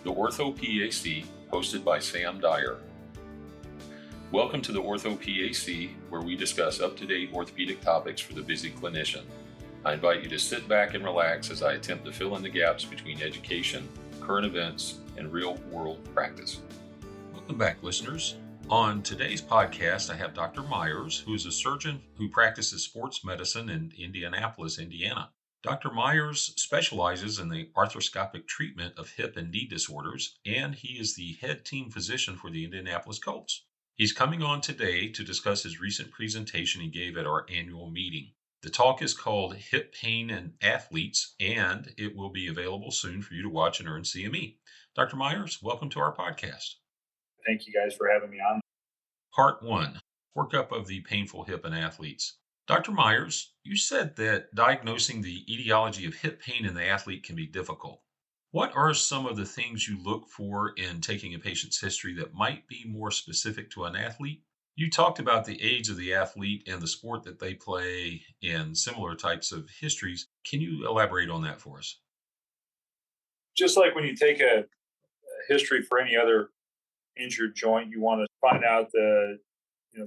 the orthoPAC, hosted by Sam Dyer. Welcome to the orthoPAC, where we discuss up-to-date orthopedic topics for the busy clinician. I invite you to sit back and relax as I attempt to fill in the gaps between education, current events, and real-world practice. Welcome back, listeners. On today's podcast, I have Dr. Maiers, who is a surgeon who practices sports medicine in Indianapolis, Indiana. Dr. Maiers specializes in the arthroscopic treatment of hip and knee disorders, and he is the head team physician for the Indianapolis Colts. He's coming on today to discuss his recent presentation he gave at our annual meeting. The talk is called Hip Pain in Athletes, and it will be available soon for you to watch and earn CME. Dr. Maiers, welcome to our podcast. Thank you guys for having me on. Part 1, Workup of the Painful Hip in Athletes. Dr. Maiers, you said that diagnosing the etiology of hip pain in the athlete can be difficult. What are some of the things you look for in taking a patient's history that might be more specific to an athlete? You talked about the age of the athlete and the sport that they play and similar types of histories. Can you elaborate on that for us? Just like when you take a history for any other injured joint, you want to find out the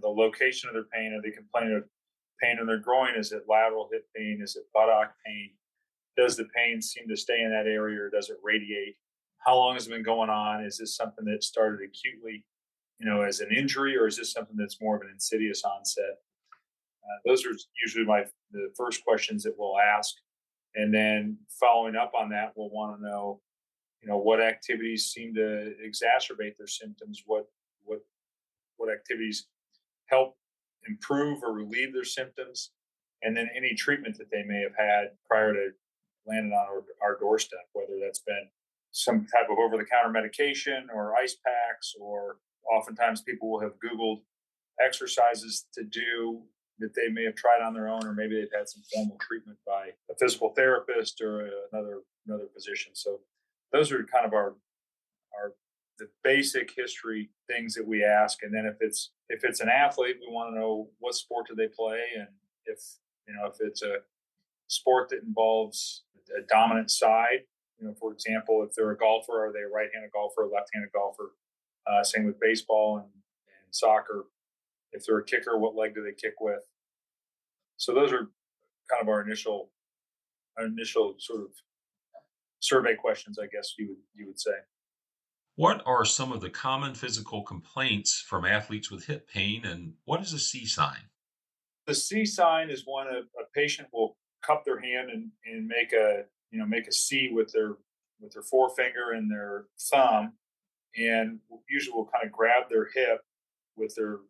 location of their pain. Are they complaining of pain in their groin? Is it lateral hip pain? Is it buttock pain? Does the pain seem to stay in that area, or does it radiate? How long has it been going on? Is this something that started acutely, as an injury, or is this something that's more of an insidious onset? Those are usually the first questions that we'll ask. And then following up on that, we'll want to know, what activities seem to exacerbate their symptoms, what activities help improve or relieve their symptoms, and then any treatment that they may have had prior to landing on our doorstep, whether that's been some type of over-the-counter medication or ice packs, or oftentimes people will have Googled exercises to do that they may have tried on their own, or maybe they've had some formal treatment by a physical therapist or another physician. So those are kind of the basic history things that we ask. And then if it's an athlete, we want to know what sport do they play, and if it's a sport that involves a dominant side. For example, if they're a golfer, are they a right-handed golfer, a left-handed golfer? Same with baseball and soccer. If they're a kicker, what leg do they kick with? So those are kind of our initial sort of survey questions, I guess you would say. What are some of the common physical complaints from athletes with hip pain, and what is a C sign? The C sign is when a patient will cup their hand and make a C with their forefinger and their thumb, and usually will kind of grab their hip with their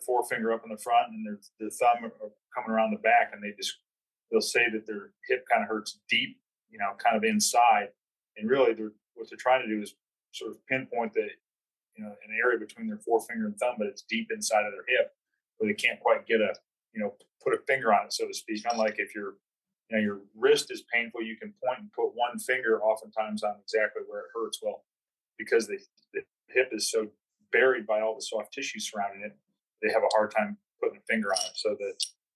forefinger up in the front and their thumb coming around the back, and they'll say that their hip kind of hurts deep, kind of inside, and really what they're trying to do is sort of pinpoint an area between their forefinger and thumb, but it's deep inside of their hip where they can't quite put a finger on it, so to speak. Unlike if your wrist is painful, you can point and put one finger oftentimes on exactly where it hurts. Well, because the hip is so buried by all the soft tissue surrounding it, they have a hard time putting a finger on it. So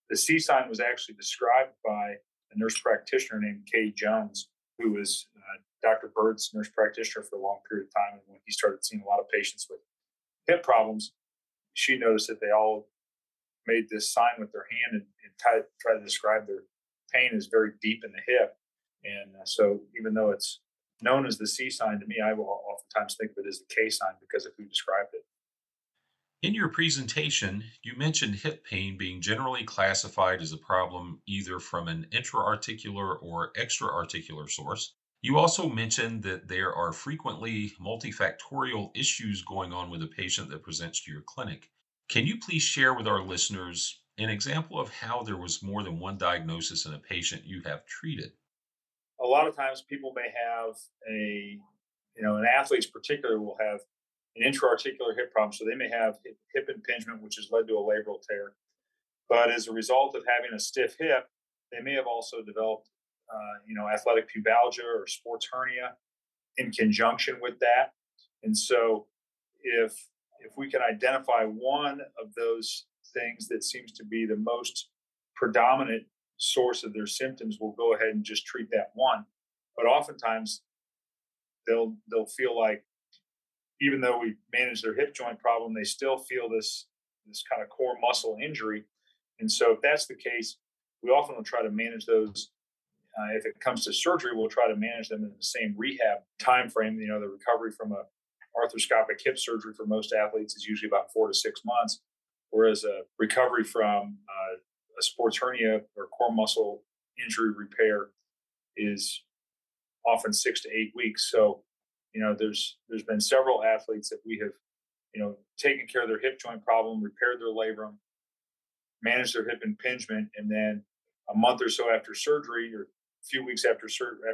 the C sign was actually described by a nurse practitioner named Kay Jones, who was Dr. Bird's nurse practitioner for a long period of time. And when he started seeing a lot of patients with hip problems, she noticed that they all made this sign with their hand and try to describe their pain as very deep in the hip. And so even though it's known as the C sign, to me, I will oftentimes think of it as the K sign because of who described it. In your presentation, you mentioned hip pain being generally classified as a problem either from an intra-articular or extra-articular source. You also mentioned that there are frequently multifactorial issues going on with a patient that presents to your clinic. Can you please share with our listeners an example of how there was more than one diagnosis in a patient you have treated? A lot of times people may have an athlete's particular will have an intra-articular hip problem. So they may have hip impingement, which has led to a labral tear. But as a result of having a stiff hip, they may have also developed athletic pubalgia or sports hernia in conjunction with that. And so if we can identify one of those things that seems to be the most predominant source of their symptoms, we'll go ahead and just treat that one. But oftentimes they'll feel like even though we manage their hip joint problem, they still feel this kind of core muscle injury. And so if that's the case, we often will try to manage those. If it comes to surgery, we'll try to manage them in the same rehab time frame. You know, the recovery from a arthroscopic hip surgery for most athletes is usually about 4 to 6 months, whereas a recovery from a sports hernia or core muscle injury repair is often 6 to 8 weeks. So, you know, there's been several athletes that we have, you know, taken care of their hip joint problem, repaired their labrum, managed their hip impingement, and then a month or so after surgery, or a few weeks after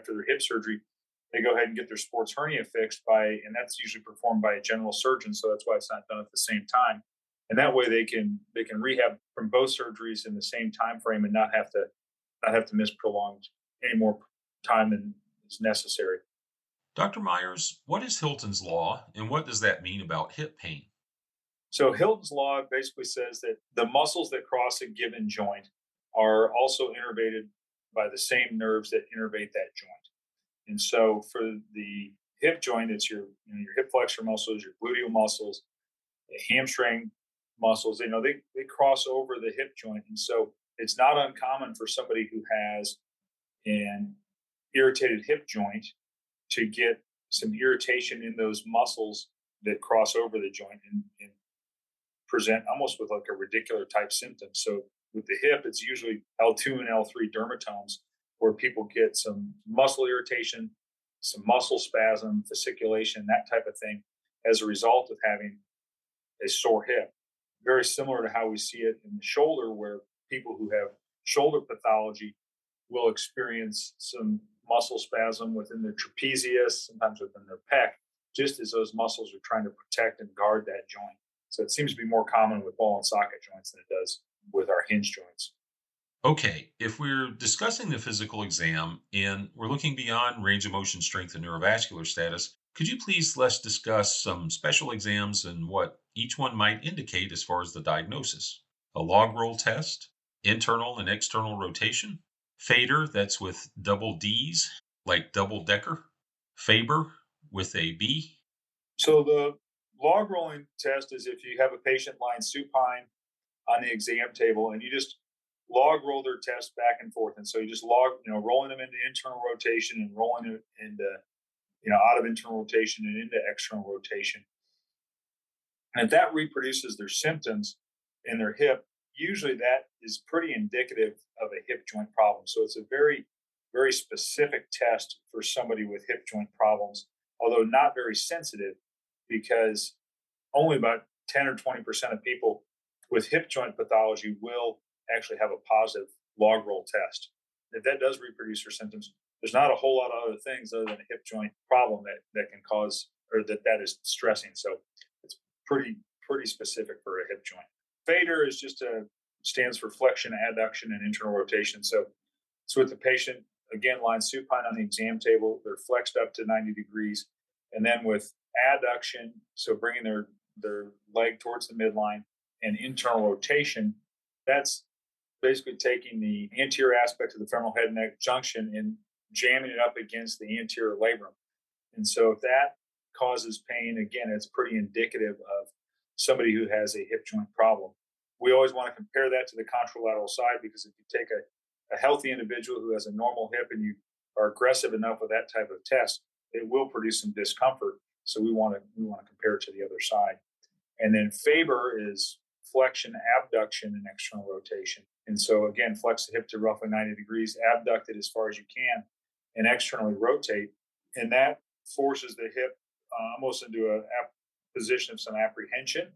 their hip surgery, they go ahead and get their sports hernia fixed and that's usually performed by a general surgeon. So that's why it's not done at the same time. And that way they can rehab from both surgeries in the same time frame and not have to miss prolonged any more time than is necessary. Dr. Myers, what is Hilton's Law and what does that mean about hip pain? So Hilton's law basically says that the muscles that cross a given joint are also innervated by the same nerves that innervate that joint. And so for the hip joint, it's your hip flexor muscles, your gluteal muscles, the hamstring muscles. They cross over the hip joint, and so it's not uncommon for somebody who has an irritated hip joint to get some irritation in those muscles that cross over the joint and present almost with like a radicular type symptom. So with the hip, it's usually L2 and L3 dermatomes where people get some muscle irritation, some muscle spasm, fasciculation, that type of thing as a result of having a sore hip. Very similar to how we see it in the shoulder, where people who have shoulder pathology will experience some muscle spasm within their trapezius, sometimes within their pec, just as those muscles are trying to protect and guard that joint. So it seems to be more common with ball and socket joints than it does with our hinge joints. Okay, if we're discussing the physical exam and we're looking beyond range of motion, strength, and neurovascular status, could you please let's discuss some special exams and what each one might indicate as far as the diagnosis? A log roll test, internal and external rotation, Fader, that's with double D's, like double decker, Faber with a B. So the log rolling test is if you have a patient lying supine on the exam table and you just log roll their test back and forth. And so you just rolling them into internal rotation and rolling it into, out of internal rotation and into external rotation. And if that reproduces their symptoms in their hip, usually that is pretty indicative of a hip joint problem. So it's a very, very specific test for somebody with hip joint problems, although not very sensitive, because only about 10 or 20% of people with hip joint pathology will actually have a positive log roll test. If that does reproduce their symptoms, there's not a whole lot of other things other than a hip joint problem that can cause, or that is stressing. So it's pretty specific for a hip joint. Fader is stands for flexion, adduction, and internal rotation. So it's with the patient, again, lying supine on the exam table. They're flexed up to 90 degrees. And then with adduction, so bringing their leg towards the midline, and internal rotation, that's basically taking the anterior aspect of the femoral head and neck junction and jamming it up against the anterior labrum. And so if that causes pain, again, it's pretty indicative of somebody who has a hip joint problem. We always want to compare that to the contralateral side, because if you take a healthy individual who has a normal hip and you are aggressive enough with that type of test, it will produce some discomfort. So we want to compare it to the other side. And then Faber is flexion, abduction, and external rotation. And so again, flex the hip to roughly 90 degrees, abduct it as far as you can, and externally rotate. And that forces the hip almost into a position of some apprehension.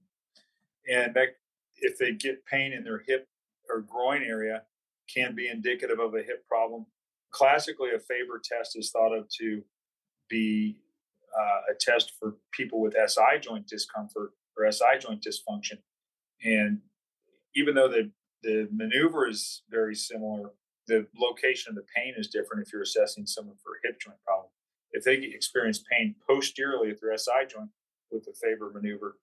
And that, if they get pain in their hip or groin area, can be indicative of a hip problem. Classically, a Faber test is thought of to be a test for people with SI joint discomfort or SI joint dysfunction. And even though the maneuver is very similar, the location of the pain is different if you're assessing someone for a hip joint problem. If they experience pain posteriorly at their SI joint with the Faber maneuver,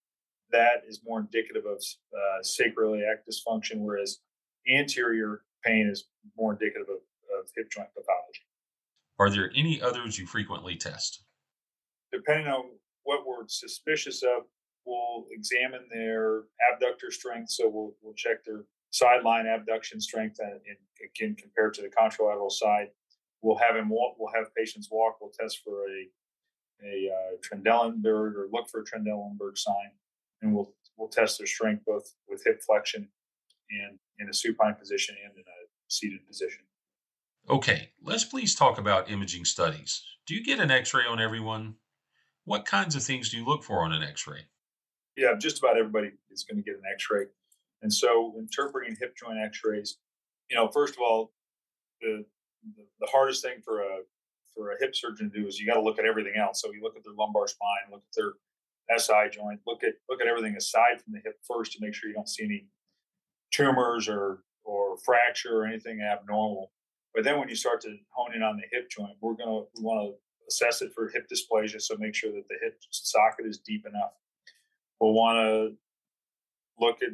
that is more indicative of sacroiliac dysfunction, whereas anterior pain is more indicative of hip joint pathology. Are there any others you frequently test? depending on what we're suspicious of, we'll examine their abductor strength. So we'll check their sideline abduction strength, and again compared to the contralateral side. We'll have him walk. We'll have patients walk. We'll test for a Trendelenburg, or look for a Trendelenburg sign, and we'll test their strength both with hip flexion and in a supine position and in a seated position. Okay, let's please talk about imaging studies. Do you get an x-ray on everyone? What kinds of things do you look for on an x-ray? Yeah, just about everybody is going to get an x-ray. And so interpreting hip joint x-rays, first of all, the hardest thing for a hip surgeon to do is you got to look at everything else. So you look at their lumbar spine, look at their SI joint, look at everything aside from the hip first to make sure you don't see any tumors or fracture or anything abnormal. But then when you start to hone in on the hip joint, we want to assess it for hip dysplasia. So make sure that the hip socket is deep enough. We'll want to look at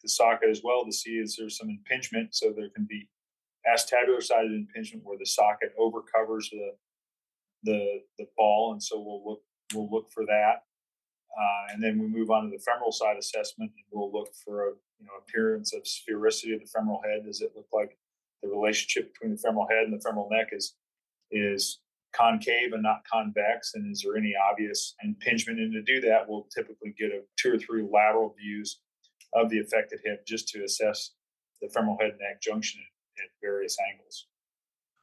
the socket as well to see is there some impingement. So there can be acetabular sided impingement where the socket overcovers the ball, and so we'll look for that. And then we move on to the femoral side assessment, and we'll look for appearance of sphericity of the femoral head. Does it look like the relationship between the femoral head and the femoral neck is concave and not convex? And is there any obvious impingement? And to do that, we'll typically get 2 or 3 lateral views of the affected hip just to assess the femoral head neck junction at various angles.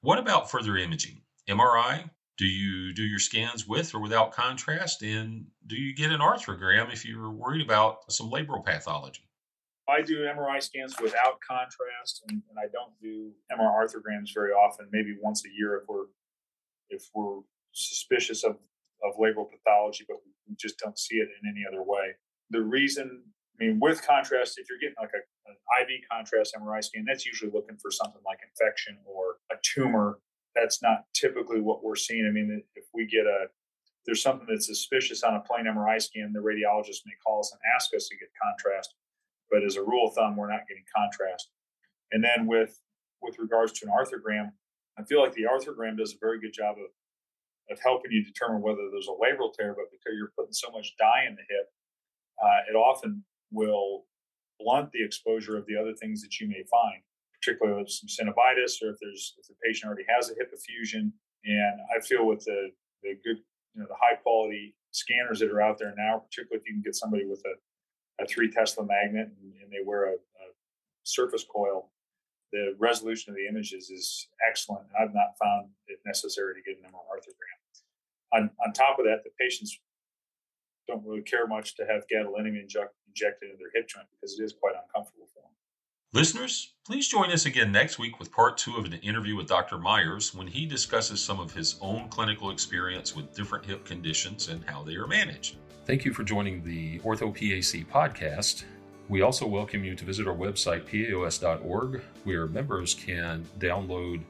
What about further imaging? MRI? Do you do your scans with or without contrast? And do you get an arthrogram if you're worried about some labral pathology? I do MRI scans without contrast, and I don't do MR arthrograms very often, maybe once a year if we're suspicious of labral pathology, but we just don't see it in any other way. The reason, with contrast, if you're getting like an IV contrast MRI scan, that's usually looking for something like infection or a tumor. That's not typically what we're seeing. If we get there's something that's suspicious on a plain MRI scan, the radiologist may call us and ask us to get contrast. But as a rule of thumb, we're not getting contrast. And then with regards to an arthrogram, I feel like the arthrogram does a very good job of helping you determine whether there's a labral tear, but because you're putting so much dye in the hip, it often will blunt the exposure of the other things that you may find, particularly with some synovitis, or if the patient already has a hip effusion. And I feel with the good, the high quality scanners that are out there now, particularly if you can get somebody with a 3 Tesla magnet and they wear a surface coil, the resolution of the images is excellent. I've not found it necessary to get an MR arthrogram. On top of that, the patients don't really care much to have gadolinium injected into their hip joint because it is quite uncomfortable for them. Listeners, please join us again next week with part 2 of an interview with Dr. Maiers when he discusses some of his own clinical experience with different hip conditions and how they are managed. Thank you for joining the orthoPAC podcast. We also welcome you to visit our website, paos.org, where members can download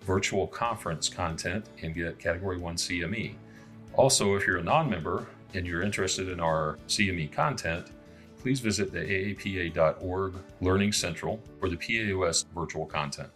virtual conference content and get Category 1 CME. Also, if you're a non-member and you're interested in our CME content, please visit the aapa.org Learning Central for the PAOS virtual content.